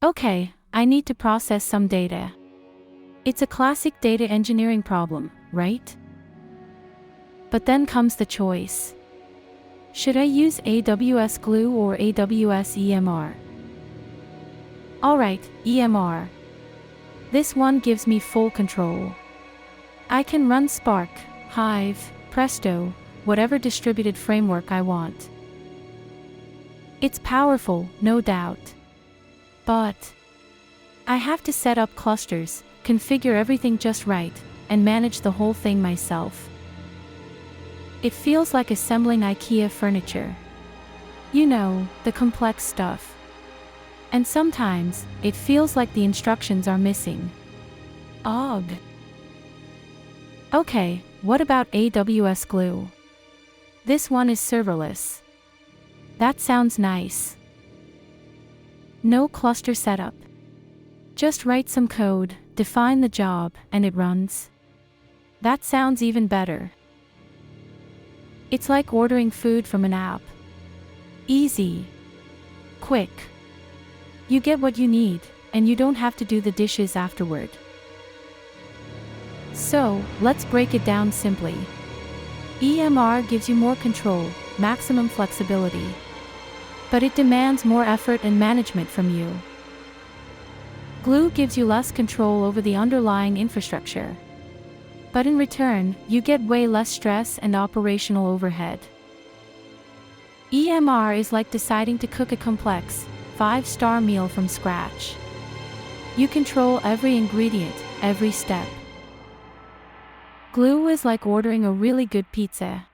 Okay, I need to process some data. It's a classic data engineering problem, right? But then comes the choice. Should I use AWS Glue or AWS EMR? Alright, EMR. This one gives me full control. I can run Spark, Hive, Presto, whatever distributed framework I want. It's powerful, no doubt. But I have to set up clusters, configure everything just right, and manage the whole thing myself. It feels like assembling IKEA furniture. You know, the complex stuff. And sometimes, it feels like the instructions are missing. Ugh. Okay, what about AWS Glue? This one is serverless. That sounds nice. No cluster setup. Just write some code, define the job, and it runs. That sounds even better. It's like ordering food from an app. Easy. Quick. You get what you need, and you don't have to do the dishes afterward. So, let's break it down simply. EMR gives you more control, maximum flexibility. But it demands more effort and management from you. Glue gives you less control over the underlying infrastructure. But in return, you get way less stress and operational overhead. EMR is like deciding to cook a complex, 5-star meal from scratch. You control every ingredient, every step. Glue is like ordering a really good pizza.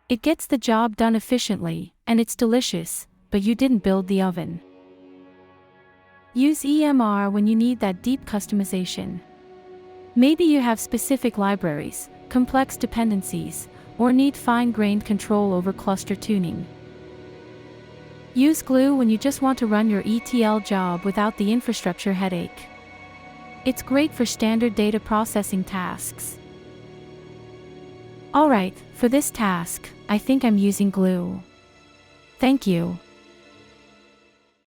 It gets the job done efficiently, and it's delicious, but you didn't build the oven. Use EMR when you need that deep customization. Maybe you have specific libraries, complex dependencies, or need fine-grained control over cluster tuning. Use Glue when you just want to run your ETL job without the infrastructure headache. It's great for standard data processing tasks. Alright, for this task, I think I'm using Glue. Thank you.